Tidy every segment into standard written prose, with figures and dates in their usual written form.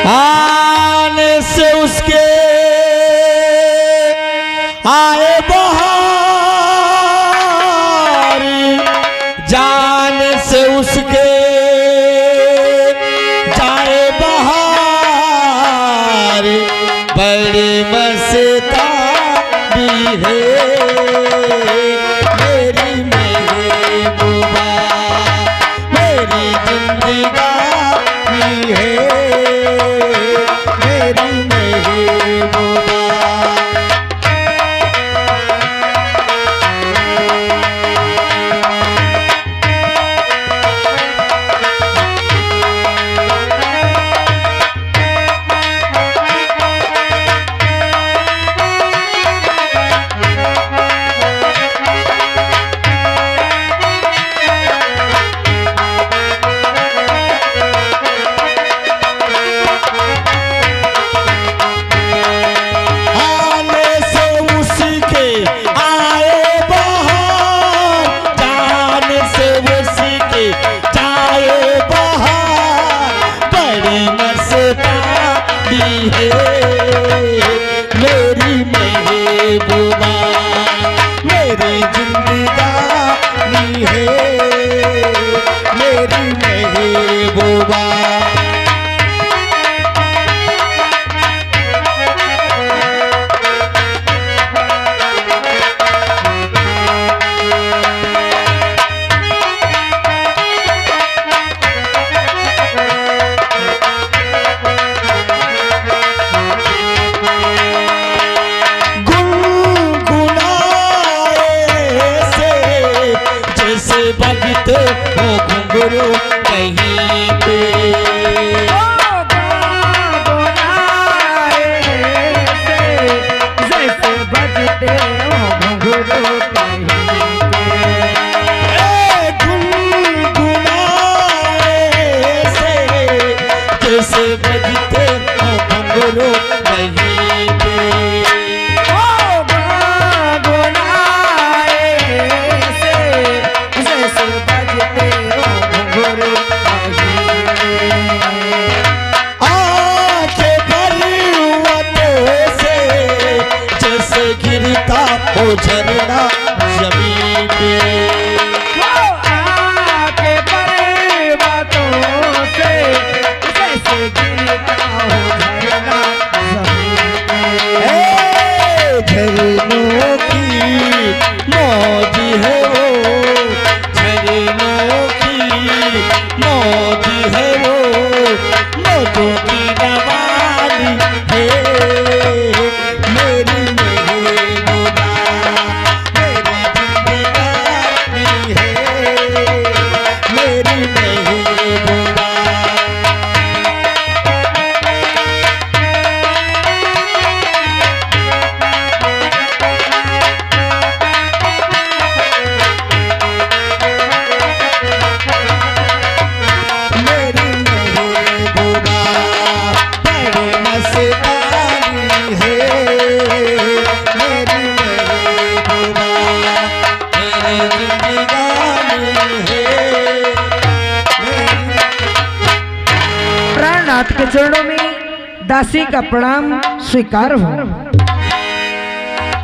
आने से उसके आए बहार, जाने से उसके जाए बहार, बड़ी मस्तानी है मेरी महबूबा, मेरी जिंदगानी है मेरी महबूबा। मेरी महबूबा, मेरी जिंदगानी है मेरी महबूबा। बजते हो घुंघरू कहीं पे, जैसे बजते हो घुंघरू कहीं पे, गुनगुनाए से जैसे बजते हो घुंघरू कहीं पे। गिरता हो झरना जमीन पे, आके पर्वतों से जैसे गिरता हो झरना जमीन पे। झरनों की मौज है वो, झरनों की मौज है वो, मौजों की रवानी है मेरी महबूबा, मेरी जिंदगानी है मेरी महबूबा। प्राणनाथ के चरणों में दासी का प्रणाम स्वीकार हो।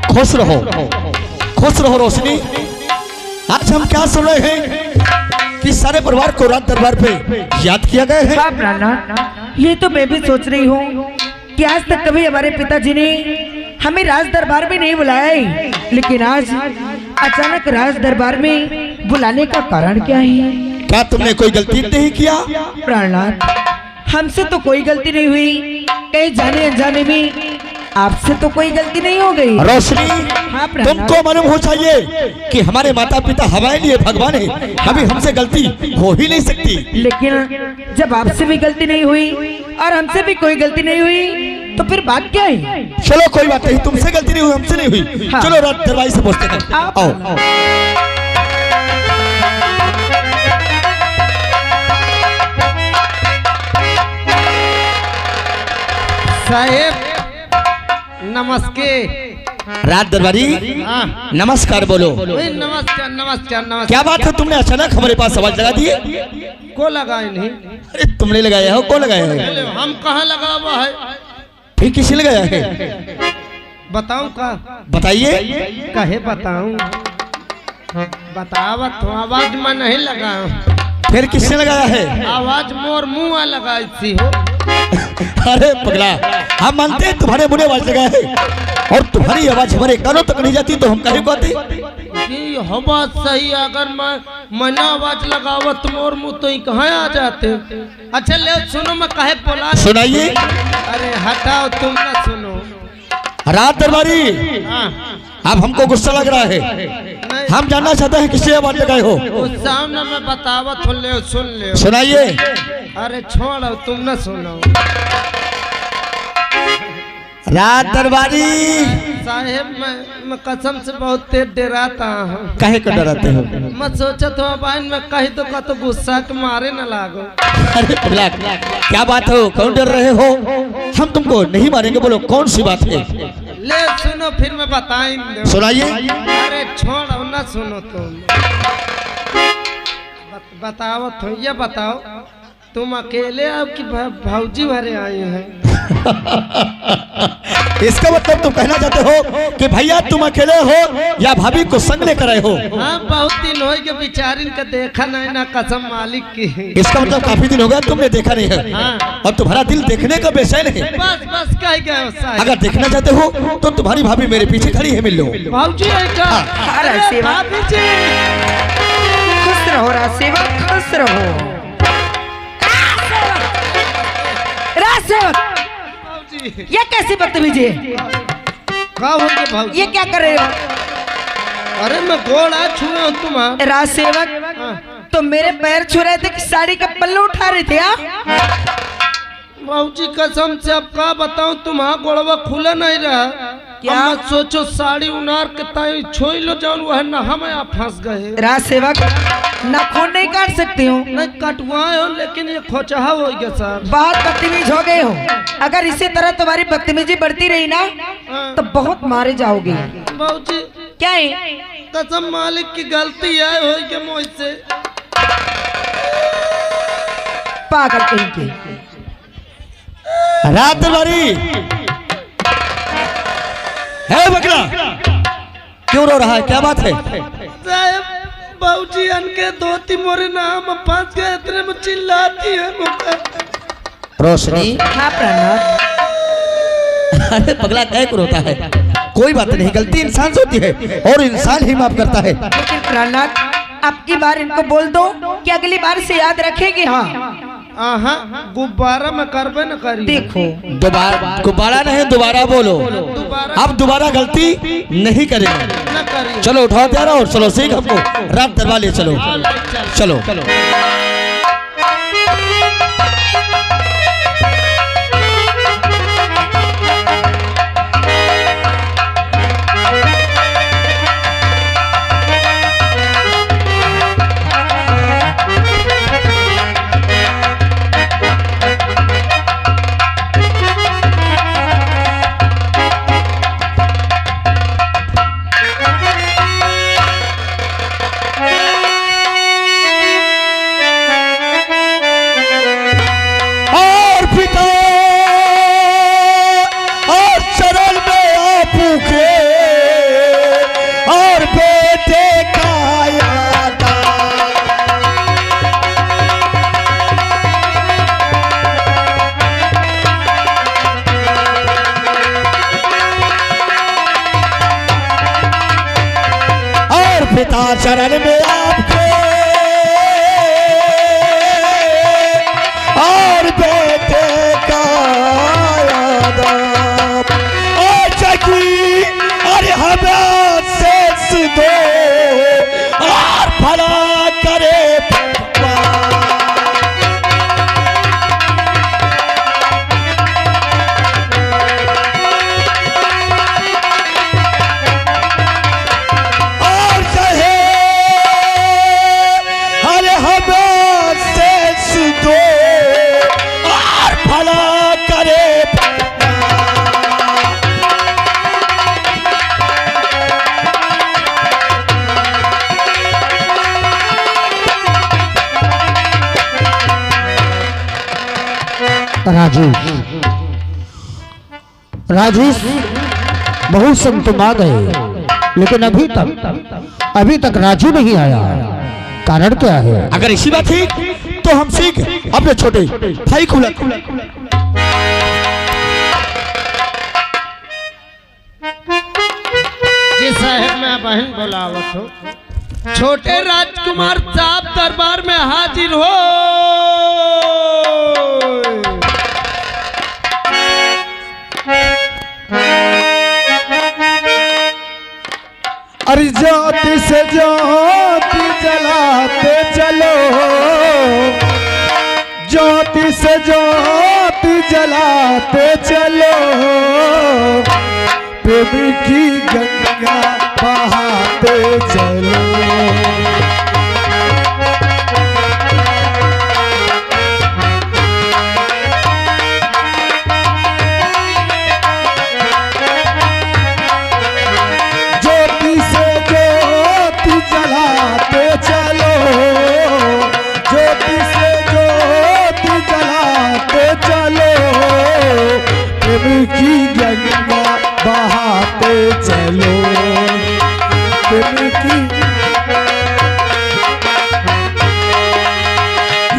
खुश रहो रोशनी। आज हम क्या सुन रहे हैं कि सारे परिवार को राज दरबार पे याद किया गया है। प्राणनाथ, ये तो मैं भी सोच रही हूँ कि आज तक कभी हमारे पिताजी ने हमें राज दरबार में नहीं बुलाया है, लेकिन आज अचानक राज दरबार में बुलाने का कारण क्या है? क्या तुमने कोई गलती नहीं किया? प्राणनाथ, हमसे तो कोई गलती नहीं हुई, कहीं जाने अनजाने में आपसे तो कोई गलती नहीं हो गई। रोशनी, हाँ तुमको मालूम हो चाहिए कि हमारे माता पिता हमारे लिए भगवान है, कभी हमसे गलती हो ही नहीं सकती। लेकिन जब आपसे भी गलती नहीं हुई और हमसे भी कोई गलती नहीं हुई तो फिर बात क्या है? चलो कोई बात नहीं, तुमसे गलती नहीं हुई, हमसे नहीं हुई। हाँ। चलो रात दरबार से पूछते हैं। आओ। साहेब नमस्ते। रात दरबारी हाँ नमस्कार बोलो। वही नमस्कार नमस्कार नमस्कार। क्या बात है, तुमने अचानक हमारे पास आवाज लगा दी है? को लगाए नहीं? अरे तुमने लगाया हो, कौन लगाया है? पहले हम कहाँ लगा हुआ है? फिर किसी लगाया है? बताऊं का? बताइए। कहे बताऊं? बतावा तो आवाज में नहीं लगाऊं। फिर किसने लगाया है? आवाज मोर मुँह लगाई थी हो। अरे पगला, हम मानते हैं तुम्हारे मुंह आवाज लगाया है, और तुम्हारी आवाज हमारे कानों तक नहीं जाती तो हम कहे को आते? ये हवा सही, अगर मैं आवाज लगावत मोर मुँह तो ही कहाँ आ जाते। अच्छा ले सुनो, मैं कहे बोला। सुनाइए। अरे हटाओ, तुम ना सुनो। रात दरबारी, हाँ अब हमको गुस्सा लग रहा है, नहीं, हम जानना चाहते हैं किससे आवाज लगाए हो। उस सामने में बतावत हो, ले सुन ले। सुनाइए। अरे छोड़ो, तुम ना सुनो। रात दरबारी, साहेब मैं कसम से बहुत तेज डराता हूँ। काहे को डराते हो? मैं सोचत हूँ बाइन में कही तो गुस्सा के मारे न लागो। अरे पगला, क्या बात हो, कौन डर रहे हो? हम तुमको नहीं मारेंगे, बोलो कौन सी बात है? ले सुनो, फिर मैं बताएंगे। सुनाइए। अरे छोड़ो ना, सुनो तुम। बताओ तो, ये बताओ, तुम अकेले आओ कि भाऊजी भरे आए हैं? इसका मतलब तुम कहना चाहते हो कि भैया तुम अकेले हो या भाभी को संग लेकर आए हो? हाँ, बहुत दिन हो गए बेचारिन का देखा नहीं ना, कसम मालिक की। इसका मतलब काफी दिन हो गया तुमने देखा नहीं है, हाँ। और तुम्हारा दिल देखने का बेचैन है। बस बस कह गए। अगर देखना चाहते हो तो तुम्हारी भाभी मेरे पीछे खड़ी है, मिल लो। भाऊजी है क्या? अरे सेवा, भाभी जी, खुश रहो राज सेवक, खुश रहो। राज सेवक, भाऊजी ये कैसी बदतमीजी है? का हो गया भाऊजी? ये क्या कर रहे हो? अरे मैं घोड़ा छुआ हूँ तुम्हारा। राज सेवक, तो मेरे पैर छू रहे थे कि साड़ी का पल्लू उठा रहे थे? भाऊजी कसम से अब का बताऊं, तुम्हारा गोड़वा खुला नहीं रहा। क्या? अब मत सोचो, साड़ी उनार के ताई छोई लो जान, वह न हम यहाँ फंस गए। राज सेवक, नाखून नहीं काट सकती हूँ? नहीं कटवाए हो, लेकिन ये खोचहा हो गया सर। बहुत बदतमीज हो गए हो। अगर इसी तरह तुम्हारी बदतमीजी बढ़ती रही ना हाँ। तो बहुत मारे जाओगे। भाऊजी क्या है? कसम मालिक की गलती है, हो गया मुझसे। पागल कहीं के। रात दरबारी, है बकरा, क्यों रो रहा है, क्या बात है? साहब भाऊजी अनके धोती मोरे नाम फंस गए, इतने में चिल्लाती है मुझे। रोशनी, हाँ प्राणनाथ। अरे पगला क्या को रोता है? कोई बात नहीं, गलती इंसान से होती है और इंसान ही माफ करता है। लेकिन प्राणनाथ, अब की बार इनको बोल दो कि अगली बार से याद रखेगी। हाँ आहा, गुब्बारा में करबे न करी। देखो, दोबारा नहीं, दोबारा बोलो। दोबारा अब दोबारा गलती नहीं करेंगे। न करी। चलो उठाओ त्यारा और चलो सीख हमको रात दरबार ले चलो। चलो पिता चरण में आपके और बेटे का याद जगी और हमें शेष दो और भला करे राजेश बहुत संग तुम आ गए, लेकिन अभी तक राजू नहीं आया। कारण क्या है? अगर इसी बात थी तो हम सीख अपने छोटे भाई को जी साहब मैं बहन बुलावत हूँ। छोटे राजकुमार साहब दरबार में हाजिर हो। अरे ज्योति से ज्योति जलाते चलो, ज्योति से ज्योति जलाते चलो, प्रेम की गंगा बहाते चलो। ज्योति से ज्योति जलाते चलो, ज्योति से ज्योति जलाते चलो, प्रेम की गंगा बहाते चलो, प्रेम की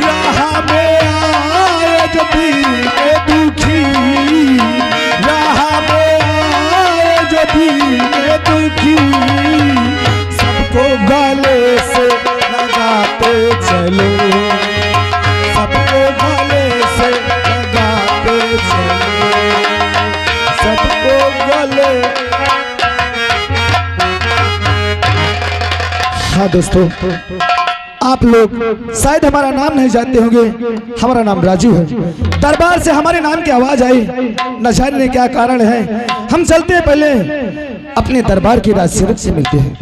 राह में आए जो दिल के दुखी, राह में आए जो दिल के दुखी, सबको गले से लगाते चलो, सबको गले से लगाते चलो, सबको गले। हाँ दोस्तों, आप लोग शायद हमारा नाम नहीं जानते होंगे। हमारा नाम राजू है। दरबार से हमारे नाम की आवाज आई, न जाने क्या कारण है। हम चलते हैं, पहले अपने दरबार के राजसेवक से मिलते हैं।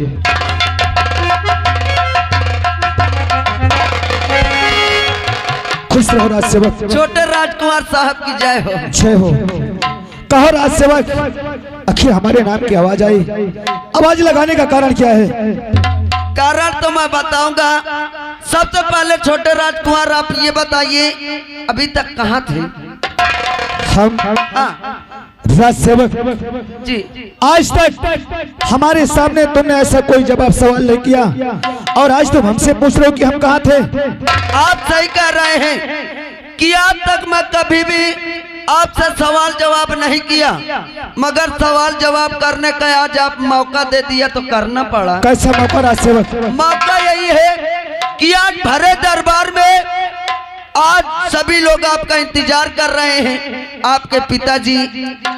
खुश रहो राजसेवक। छोटे राजकुमार साहब की जय हो। जय हो। कहो राजसेवक, आखिर हमारे नाम की आवाज आई, आवाज लगाने का कारण क्या है? कारण तो मैं बताऊंगा। सबसे पहले छोटे राजकुमार आप ये बताइए, अभी तक कहाँ थे? हम हाँ राजसेवक जी, आज तक हमारे सामने तुमने ऐसा कोई जवाब सवाल नहीं किया, और आज तुम हमसे पूछ रहे हो कि हम कहाँ थे। आप सही कह रहे हैं कि आज तक मैं कभी भी आपसे सवाल जवाब नहीं किया, मगर सवाल जवाब करने का आज आप मौका दे दिया तो करना पड़ा। कैसा मौका राजसेवक? मौका यही है कि आज भरे दरबार में आज सभी लोग आपका इंतजार कर रहे हैं। आपके पिताजी,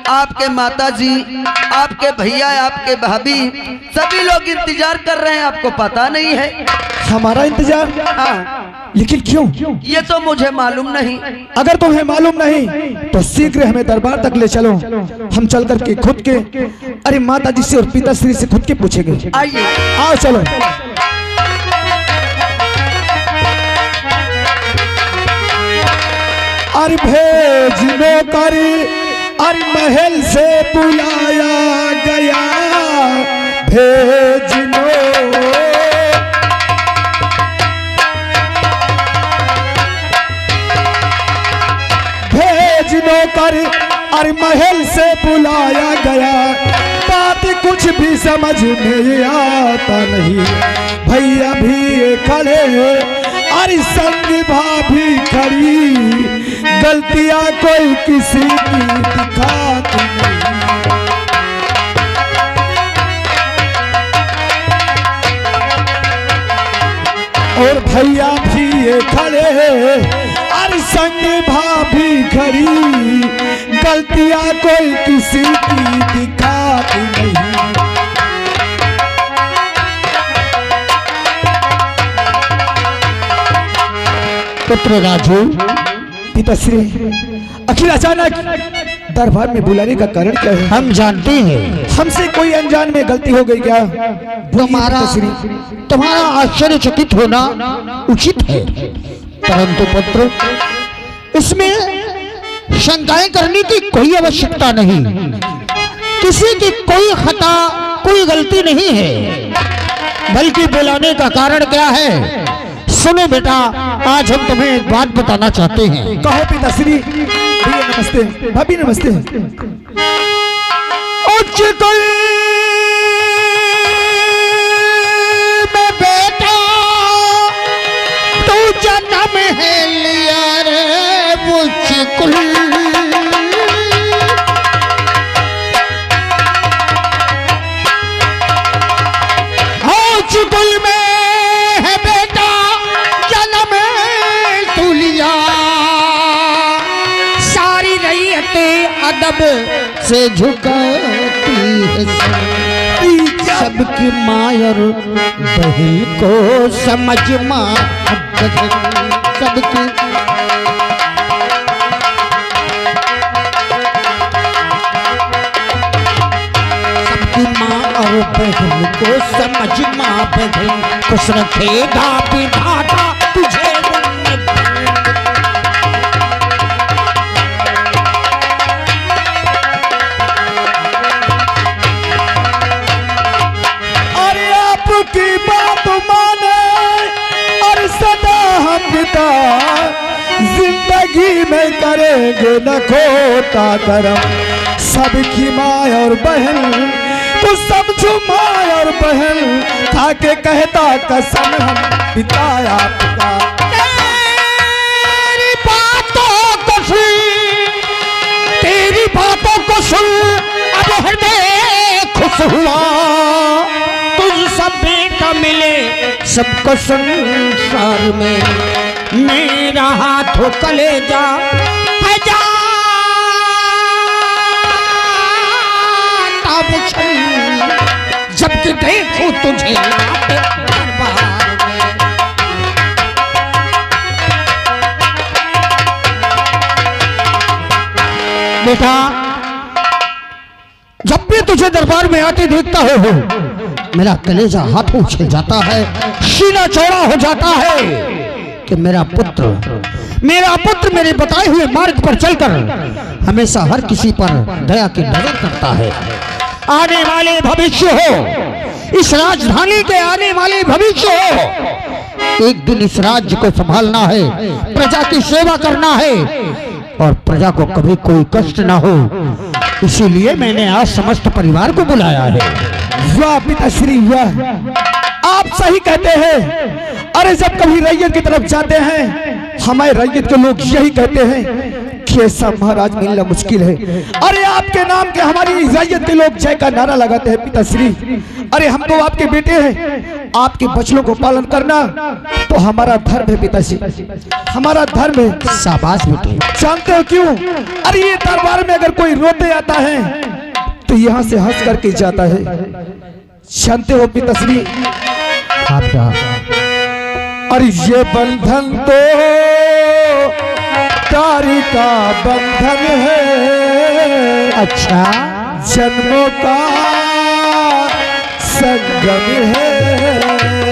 आपके माताजी, आपके भैया, आपके भाभी, सभी लोग इंतजार कर रहे हैं। आपको पता नहीं है? हमारा इंतजार? हाँ, लेकिन क्यों? ये तो मुझे मालूम नहीं। अगर तुम्हें मालूम नहीं तो शीघ्र हमें दरबार तक ले चलो। हम चल करके खुद के, अरे माताजी से और पिताश्री से खुद के पूछेंगे। आइए, आओ चलो। अरे भेजनो कर, अरे महल से बुलाया गया, भेजनो भेजनो कर, अरे महल से बुलाया गया, बात कुछ भी समझ में आता नहीं। भैया भी खड़े अरे संग भाभी खड़ी, गलतियां कोई किसी की दिखाती नहीं। और भैया भी ये खड़े अरे संग भाभी खड़ी, गलतियां कोई किसी की दिखाती नहीं। पुत्र राजू, पिताश्री, आखिर अचानक दरबार में बुलाने का कारण क्या है? हम जानते हैं हमसे कोई अनजान में गलती हो गई क्या? तुम्हारा आश्चर्यचकित होना उचित है, परंतु पुत्र इसमें शंकाएं करने की कोई आवश्यकता नहीं। किसी की कोई खता, कोई गलती नहीं है, बल्कि बुलाने का कारण क्या है? सुनो बेटा, आज हम तुम्हें एक बात बताना चाहते हैं। कहो पिताश्री, भैया नमस्ते, भाभी नमस्ते। उच्च कुल में बेटा तू जन्म है लिया रे उच्च कुल। उच्च कुल में है बेटा जन्म तू लिया, सारी रैयत अदब से झुकाती है सबकी माँ और बहन को समझ माँ सबकी। सबकी माँ और बहन को समझ माँ बहन, खुश रखेगा विधाता तुझे। की बात माने और सदा हम पिता जिंदगी में करेंगे न खोटा करम। सबकी माँ और बहन तो समझो माँ और बहन, था के कहता कसम हम पिता आपका। तेरी बातों को सुन, तेरी बातों को सुन अब हृदय खुश हुआ। तुझ सब बेटा मिले सबको संसार में, मेरा हाथों कलेजा है जा जब कि देखूं तुझे दरबार में। बेटा जब भी तुझे दरबार में आते देखता हो मेरा कलेजा हाथों उछल जाता है, सीना चौड़ा हो जाता है कि मेरा पुत्र मेरे बताए हुए मार्ग पर चलकर हमेशा हर किसी पर दया की नजर करता है। आने वाले भविष्य हो, इस राजधानी के आने वाले भविष्य हो, एक दिन इस राज्य को संभालना है, प्रजा की सेवा करना है और प्रजा को कभी कोई कष्ट ना हो, इसीलिए मैंने आज समस्त परिवार को बुलाया है। वाह पिताश्री वाह, आप सही कहते हैं। अरे जब कभी रैयत की तरफ जाते हैं हमारे रैयत के लोग यही कहते हैं कि ऐसा महाराज मिलना मुश्किल है। अरे आपके नाम के हमारी रैयत के लोग जय का नारा लगाते हैं पिताश्री। अरे हम तो आपके बेटे हैं, आपके बच्चों को पालन करना तो हमारा धर्म है पिताश्री, हमारा धर्म है। शाबाश बेटे। जानते हो क्यों? अरे ये दरबार में अगर कोई रोते आता है तो यहाँ से हंस करके जाता है। जानते हो पिताश्री? अरे ये बंधन तो तारी का बंधन है, अच्छा जन्मों का संगम है।